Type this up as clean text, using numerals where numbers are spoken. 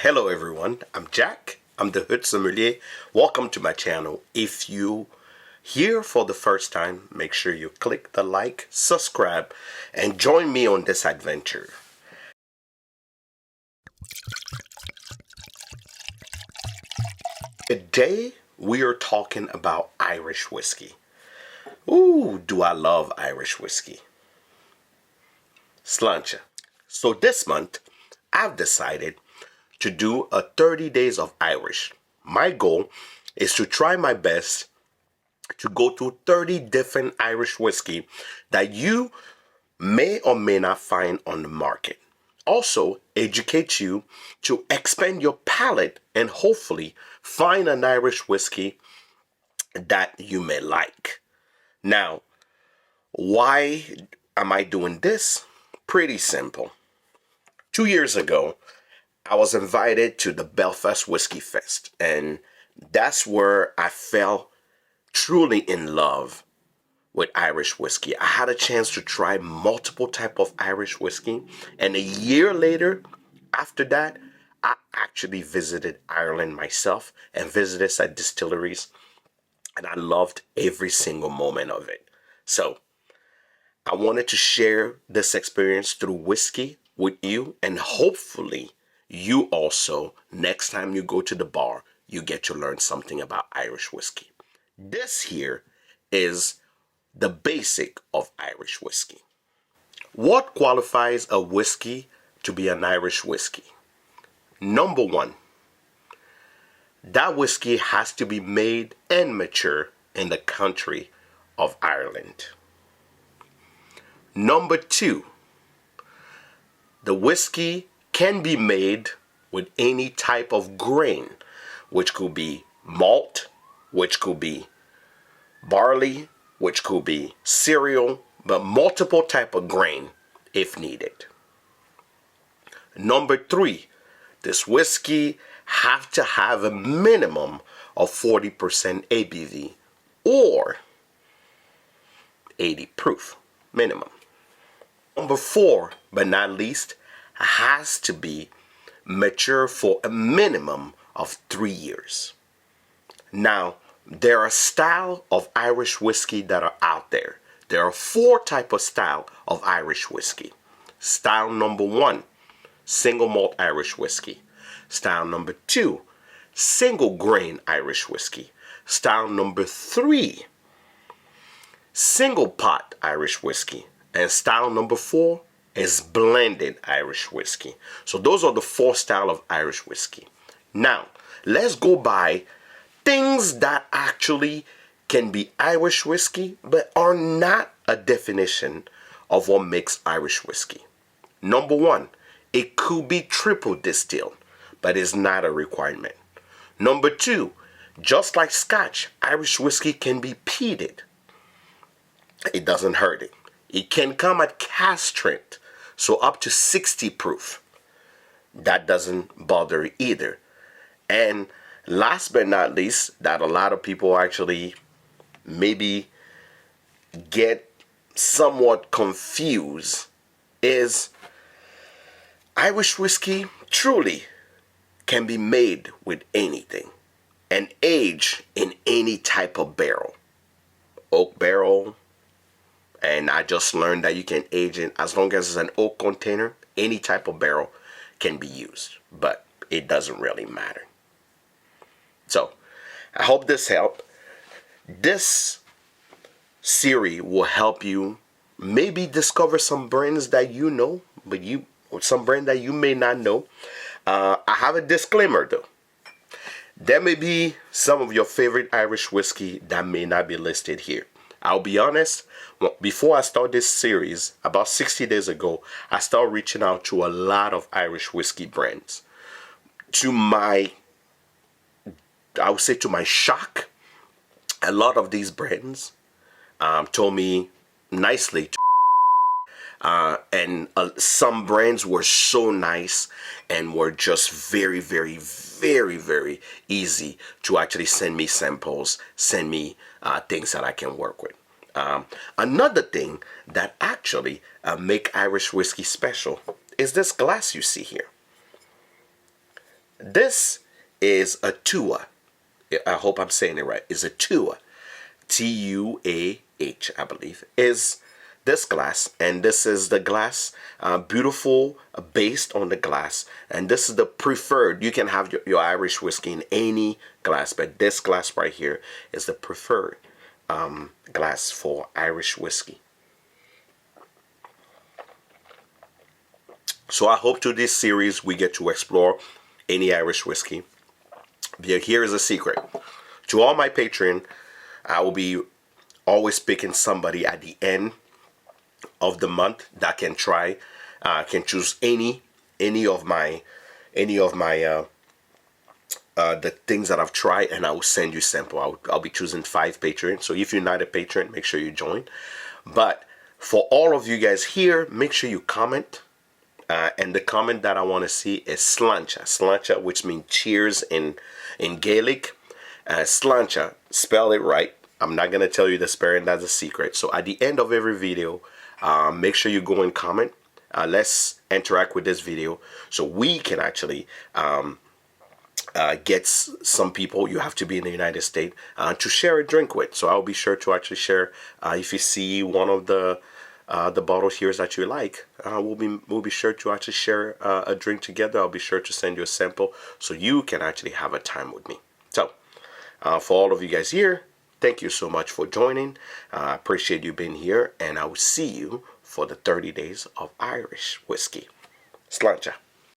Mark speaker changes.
Speaker 1: Hello everyone, I'm Jack. I'm the Hood Sommelier. Welcome to my channel. If you here for the first time, make sure you click the like, subscribe, and join me on this adventure. Today we are talking about Irish whiskey. Ooh, do I love Irish whiskey. Sláinte. So this month, I've decided to do a 30 days of Irish. My goal is to try my best to go through 30 different Irish whiskey that you may or may not find on the market. Also, educate you to expand your palate and hopefully find an Irish whiskey that you may like. Now, why am I doing this? Pretty simple. 2 years ago, I was invited to the Belfast Whiskey Fest, and that's where I fell truly in love with Irish whiskey. I had a chance to try multiple type of Irish whiskey, and a year later, after that, I actually visited Ireland myself and visited some distilleries, and I loved every single moment of it. So I wanted to share this experience through whiskey with you, and hopefully you also, next time you go to the bar, you get to learn something about Irish whiskey. This here is the basic of Irish whiskey. What qualifies a whiskey to be an Irish whiskey? Number one, that whiskey has to be made and mature in the country of Ireland. Number two, the whiskey can be made with any type of grain, which could be malt, which could be barley, which could be cereal, but multiple type of grain if needed. Number three, this whiskey have to have a minimum of 40% ABV or 80 proof minimum. Number four, but not least, has to be mature for a minimum of 3 years. Now, there are styles of Irish whiskey that are out there. There are 4 types of style of Irish whiskey. Style number 1, single malt Irish whiskey. Style number 2, single grain Irish whiskey. Style number 3, single pot Irish whiskey. And style number 4 is blended Irish whiskey. So those are the 4 styles of Irish whiskey. Now, let's go by things that actually can be Irish whiskey, but are not a definition of what makes Irish whiskey. Number 1, it could be triple distilled, but is not a requirement. Number 2, just like Scotch, Irish whiskey can be peated. It doesn't hurt it. It can come at cask strength, so up to 60 proof. That doesn't bother either. And last but not least, that a lot of people actually maybe get somewhat confused is Irish whiskey truly can be made with anything and aged in any type of barrel. Oak barrel, and I just learned that you can age it as long as it's an oak container. Any type of barrel can be used, but it doesn't really matter. So, I hope this helped. This series will help you maybe discover some brands that you know, but some brand that you may not know. I have a disclaimer though. There may be some of your favorite Irish whiskey that may not be listed here. I'll be honest, before I start this series, about 60 days ago, I started reaching out to a lot of Irish whiskey brands. I would say to my shock, a lot of these brands told me nicely and some brands were so nice and were just very, very, very, very easy to actually send me samples, send me things that I can work with. Another thing that actually make Irish whiskey special is this glass you see here. This is a Tua. I hope I'm saying it right. It's a Tua. Tuah, I believe, is this glass, and this is the glass, beautiful, based on the glass, and this is the preferred. You can have your Irish whiskey in any glass, but this glass right here is the preferred glass for Irish whiskey. So I hope through this series we get to explore any Irish whiskey. Here is a secret. To all my Patreon, I will be always picking somebody at the end of the month that can try, can choose any of my the things that I've tried, and I will send you sample. I'll be choosing 5 Patreons. So if you're not a patron, make sure you join. But for all of you guys here, make sure you comment. And the comment that I want to see is sláinte. Sláinte, which means cheers in Gaelic. Sláinte, spell it right. I'm not going to tell you the spelling, that's a secret. So at the end of every video, make sure you go and comment. Let's interact with this video so we can actually get some people, you have to be in the United States, to share a drink with. So I'll be sure to actually share, if you see one of the bottles here that you like, we'll be sure to actually share a drink together. I'll be sure to send you a sample so you can actually have a time with me. So for all of you guys here, thank you so much for joining. I appreciate you being here, and I will see you for the 30 days of Irish whiskey. Sláinte.